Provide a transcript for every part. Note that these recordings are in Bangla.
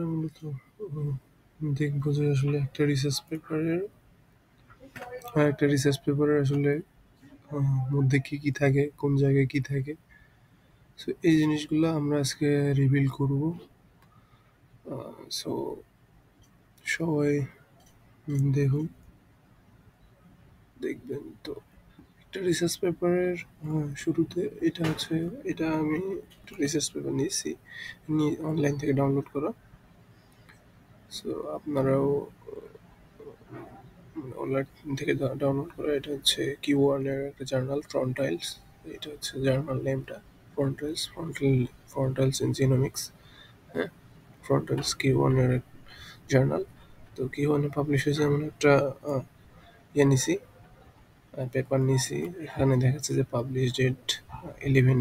মূলত দেখবো যে আসলে একটা রিসার্চ পেপারের আসলে মধ্যে কি থাকে, কোন জায়গায় কি থাকে। সো এই জিনিসগুলো আমরা আজকে রিভিল করব। সো সবাই দেখুন, দেখবেন তো একটা রিসার্চ পেপারের শুরুতে এটা আমি রিসার্চ পেপার নিয়েছি, অনলাইন থেকে ডাউনলোড করা। সো আপনারাও অনলাইন থেকে ডাউনলোড করা। এটা হচ্ছে কিউ1 এর একটা জার্নাল, ফ্রন্টাইলস। এটা হচ্ছে জার্নাল নেমটা, ফ্রন্টাইলস ইন জিনোমিক্স। হ্যাঁ, ফ্রন্টাইলস কিউ1 এর জার্নাল। তো কিউ1 পাবলিশ হয়েছে এমন একটা ইয়ে নিছি, পেপার নিছি। এখানে দেখাচ্ছে যে publish date 11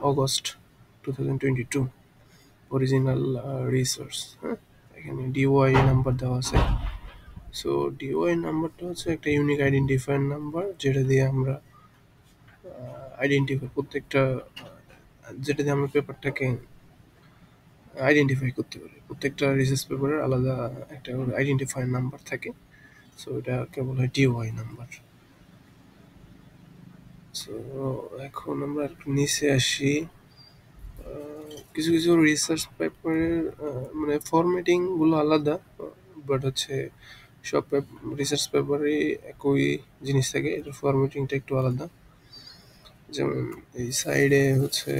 August 2022, original resource. হ্যাঁ, এখানে ডিওয়াই নাম্বার দেওয়া আছে। সো ডিওয়াই নাম্বারটা হচ্ছে একটা ইউনিক আইডেন্টিফায়ার নাম্বার, যেটা দিয়ে আমরা যেটা দিয়ে আমরা পেপারটাকে আইডেন্টিফাই করতে পারি। প্রত্যেকটা রিসার্চ পেপারের আলাদা একটা আইডেন্টিফায়ার নাম্বার থাকে। সো এটা কেবল হয় ডিওয়াই নাম্বার। সো এখন আমরা একটু নিচে আসি। কিছু কিছু রিসার্চ পেপারের মানে ফরম্যাটিং গুলো আলাদা, বাট হচ্ছে সব রিসার্চ পেপারে একই জিনিস থাকে, এটার ফরম্যাটিংটা একটু আলাদা। যেমন এই সাইডে হচ্ছে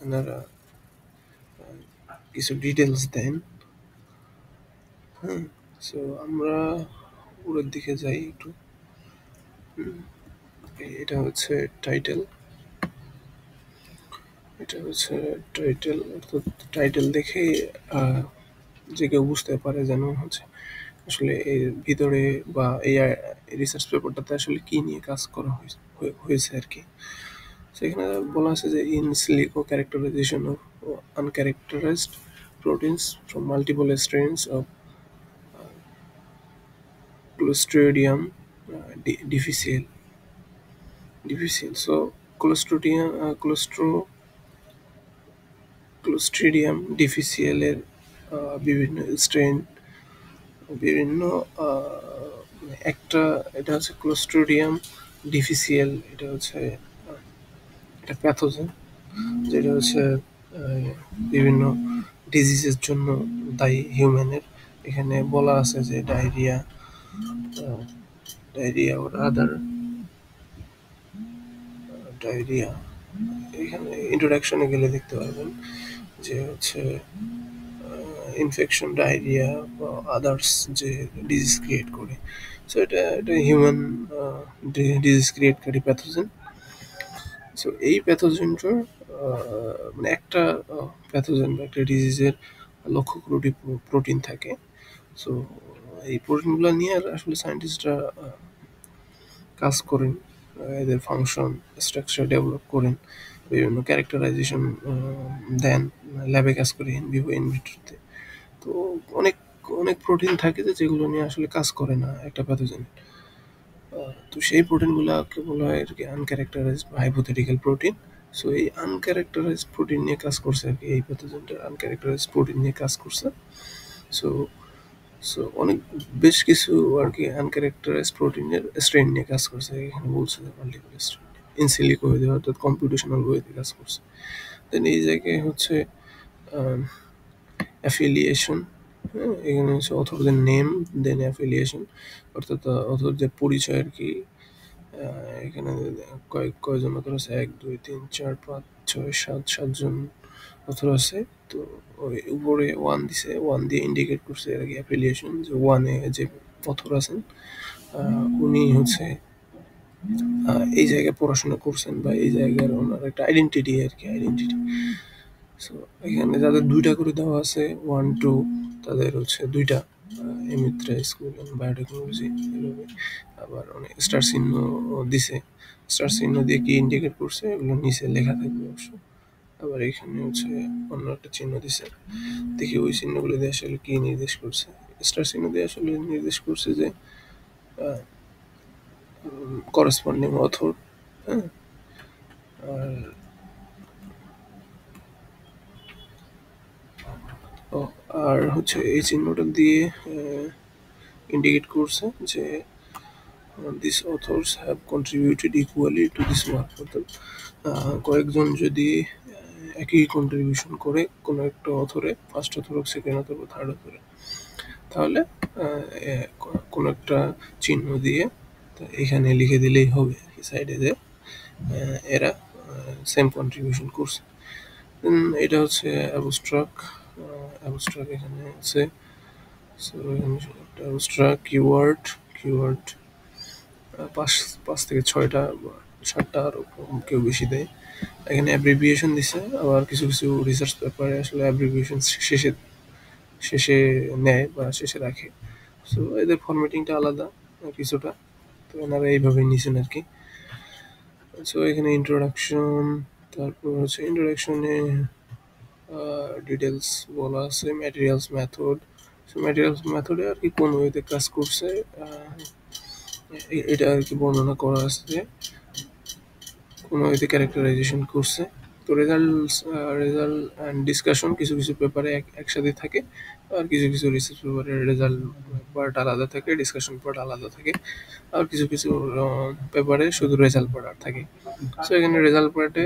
এনারা কিছু ডিটেলস দেন। হ্যাঁ, সো আমরা উপরের দিকে যাই একটু। এটা হচ্ছে টাইটেল। অর্থাৎ টাইটেল দেখে যে কেউ বুঝতে পারে যেন হচ্ছে আসলে এর ভিতরে বা এই রিসার্চ পেপারটাতে আসলে কি নিয়ে কাজ করা হয়েছে আর কি। সেখানে বলা আছে যে in silico characterisation of uncharacterised proteins from multiple strains of Clostridium difficile. So Clostridium difficile এর বিভিন্ন স্ট্রেন, বিভিন্ন একটা, এটা হচ্ছে Clostridium difficile। এটা হচ্ছে একটা প্যাথোজেন, যেটা হচ্ছে বিভিন্ন ডিজিজের জন্য দায়ী হিউম্যানের। এখানে বলা আছে যে ডায়রিয়া ওর আদার ডায়রিয়া। এখানে ইন্ট্রোডাকশনে গেলে দেখতে পারবেন যে হচ্ছে ইনফেকশন, ডায়রিয়া বা আদার্স যে ডিজিজ ক্রিয়েট করে। সো এটা হিউম্যান ডিজিজ ক্রিয়েটকারী প্যাথোজেন। সো এই প্যাথোজেনটার মানে একটা প্যাথোজেন বা একটা ডিজিজের লক্ষ কোটি প্রোটিন থাকে। সো এই প্রোটিনগুলো নিয়ে আসলে সায়েন্টিস্টরা কাজ করেন, এদের ফাংশন স্ট্রাকচার ডেভেলপ করেন, বিভিন্ন ক্যারেক্টারাইজেশন দেন, ল্যাবে কাজ করে ইন ভিভো ইন ভিট্রোতে। তো অনেক অনেক প্রোটিন থাকে যেগুলো নিয়ে আসলে কাজ করে না একটা প্যাথোজেন। তো সেই প্রোটিনগুলোকে বলা হয় আর কি আনক্যারেক্টারাইজড বা হাইপোথেটিক্যাল প্রোটিন। সো এই আনক্যারেক্টারাইজড প্রোটিন নিয়ে কাজ করছে আর কি, এই প্যাথোজেনটার আনক্যারেক্টারাইজড প্রোটিন নিয়ে কাজ করছে। সো সো বেশ কিছু আর কি আনক্যারেক্টারাইজড প্রোটিনের স্ট্রেন নিয়ে কাজ করছে। এখানে বলছে যে মাল্টিপল স্ট্রেন ইন সিলিকো ওয়েতে, অর্থাৎ কম্পিউটেশনাল ওয়েতে কাজ করছে। দেন এই জায়গায় হচ্ছে অ্যাফিলিয়েশন। হ্যাঁ, এখানে হচ্ছে অথরদের নেম, দেন অ্যাফিলিয়েশন, অর্থাৎ অথরদের পরিচয় আর কি। এখানে কয়জন অথর আছে, 1 2 3 4 5 6 7 সাতজন অথর আছে। তো ওই উপরে 1 দিছে, 1 দিয়ে ইন্ডিকেট করছে আর কি অ্যাফিলিয়েশন, যে 1-এ যে অথর আছেন উনি হচ্ছে এই জায়গায় পড়াশোনা করছেন বা এই জায়গার ওনার একটা আইডেন্টিটি আর কি, আইডেন্টিটি। সো এখানে যাদের 2টা করে দেওয়া আছে 1-2, তাদের হচ্ছে 2টা এমিত্রা স্কুল অ্যান্ড বায়োটেকনোলজি এভাবে। আবার অনেক স্টার চিহ্ন দিছে, স্টার চিহ্ন দিয়ে কি ইন্ডিকেট করছে এগুলো নিচে লেখা থাকবে অবশ্য। আবার এখানে হচ্ছে অন্য একটা চিহ্ন দিছে, দেখি ওই চিহ্নগুলো দিয়ে আসলে কি নির্দেশ করছে। স্টার চিহ্ন দিয়ে আসলে নির্দেশ করছে যে করসপন্ডিং অথর। হ্যাঁ, আর ও, আর হচ্ছে এই চিহ্নটা দিয়ে ইন্ডিকেট করছে যে this authors have contributed equally to this work. অর্থাৎ কয়েকজন যদি একই কন্ট্রিবিউশন করে কোনো একটা অথরে, ফার্স্ট অথর হোক, সেকেন্ড অথর বা থার্ড অথরে, তাহলে কোনো একটা চিহ্ন দিয়ে এখানে লিখে দিলেই হবে সাইডে যে এরা সেম কন্ট্রিবিউশন করছে। এটা হচ্ছে অ্যাবস্ট্রাক্ট এখানে আছে। সো এখানে একটা অ্যাবস্ট্রাক্ট কিওয়ার্ড কিওয়ার্ড পাঁচ পাঁচ থেকে ছয়টা বা সাতটা, আরও কেউ বেশি দেয়। এখানে অ্যাব্রিভিয়েশন দিছে, আবার কিছু কিছু রিসার্চ পেপারে আসলে অ্যাব্রিভিয়েশন শেষে শেষে নেয় বা শেষে রাখে। সো এদের ফরম্যাটিংটা আলাদা কিছুটা, তো এনারা এইভাবেই নিছেন আর কি। সো এখানে ইন্ট্রোডাকশন, তারপর হচ্ছে ইন্ট্রোডাকশনে ডিটেলস বলা আছে, ম্যাটেরিয়ালস মেথড। সো ম্যাটেরিয়ালস মেথডে আর কি কোন ওয়েতে কাজ করছে এটা আর কি বর্ণনা করা আছে যে কোন ওয়েতে ক্যারেক্টারাইজেশন করছে। তো রেজাল্ট অ্যান্ড ডিসকাশন কিছু কিছু পেপারে একসাথে থাকে, আর কিছু কিছু রিসার্চ পেপারে রেজাল্ট পার্ট আলাদা থাকে, ডিসকাশন পার্ট আলাদা থাকে, আর কিছু কিছু পেপারে শুধু রেজাল্ট পার্ট থাকে। সো এখানে রেজাল্ট পার্টে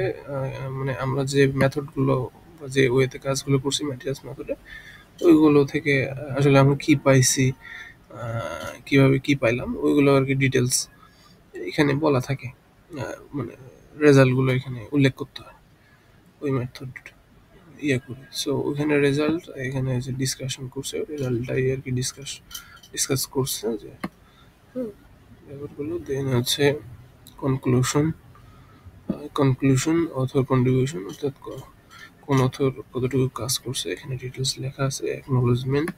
মানে আমরা যে মেথডগুলো বা যে ওয়েতে কাজগুলো করছি ম্যাটেরিয়ালস মেথডে, ওইগুলো থেকে আসলে আমরা কি পাইছি, কিভাবে কি পাইলাম, ওইগুলো আর কি ডিটেলস এখানে বলা থাকে। মানে রেজাল্টগুলো এখানে উল্লেখ করতে হয় ওই মেথড ইয়ে করে। সো ওইখানে রেজাল্ট, এখানে যে ডিসকাশন করছে রেজাল্টটাই আর কি ডিসকাস করছে যে ব্যাপারগুলো। দেন হচ্ছে কনক্লুশন, অথর কন্ট্রিবিউশন, অর্থাৎ কোন অথর কতটুকু কাজ করছে এখানে ডিটেলস লেখা আছে। অ্যাকনোলেজমেন্ট,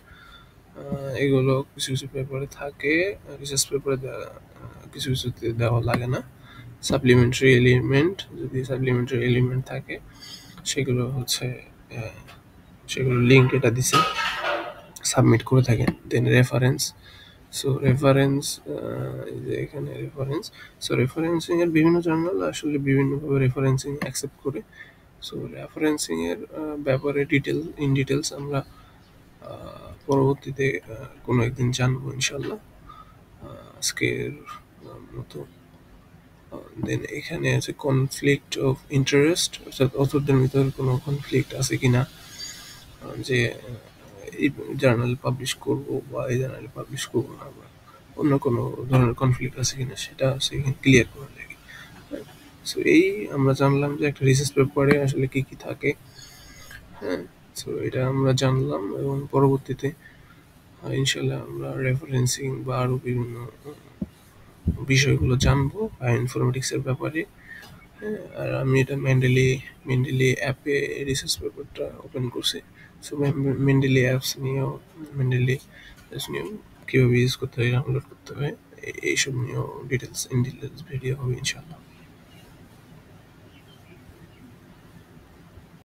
এগুলো কিছু কিছু পেপারে থাকে, রিসার্চ পেপারে কিছু কিছুতে দেওয়া লাগে না। সাপ্লিমেন্টারি এলিমেন্ট, যদি সাপ্লিমেন্টারি এলিমেন্ট থাকে সেগুলো হচ্ছে সেগুলো লিঙ্ক এটা দিছে, সাবমিট করে থাকেন। দেন রেফারেন্স, সো রেফারেন্স, যে এখানে রেফারেন্স, সো রেফারেন্সিং এর বিভিন্ন জার্নাল আসলে বিভিন্নভাবে রেফারেন্সিং অ্যাকসেপ্ট করে। সো রেফারেন্সিং এর ব্যাপারে ডিটেলস আমরা পরবর্তীতে কোনো একদিন জানবো ইনশাল্লাহ। আজকের মতো। দেন এখানে আছে কনফ্লিক্ট অফ ইন্টারেস্ট, অর্থাৎ অথরদের ভিতরে কোনো কনফ্লিক্ট আছে কিনা, যে এই জার্নাল পাবলিশ করব বা এই জার্নালে পাবলিশ করবো না, বা অন্য কোনো ধরনের কনফ্লিক্ট আছে কিনা সেটা আছে এখানে ক্লিয়ার করা লাগে। সো এই আমরা জানলাম যে একটা রিসার্চ পেপারে আসলে কি কি থাকে। হ্যাঁ, সো এটা আমরা জানলাম, এবং পরবর্তীতে ইনশাল্লাহ আমরা রেফারেন্সিং বা আরও বিভিন্ন বিষয়গুলো জানবো ইনফরমেটিক্সের ব্যাপারে। হ্যাঁ, আর আমি এটা মেন্ডেলি অ্যাপে রিসার্চ পেপারটা ওপেন করছি। সো মেন্ডেলি অ্যাপস নিয়েও কীভাবে ইউজ করতে হয়, ডাউনলোড করতে হয়, এইসব নিয়েও ডিটেলস ভিডিও হবে ইনশাল্লাহ।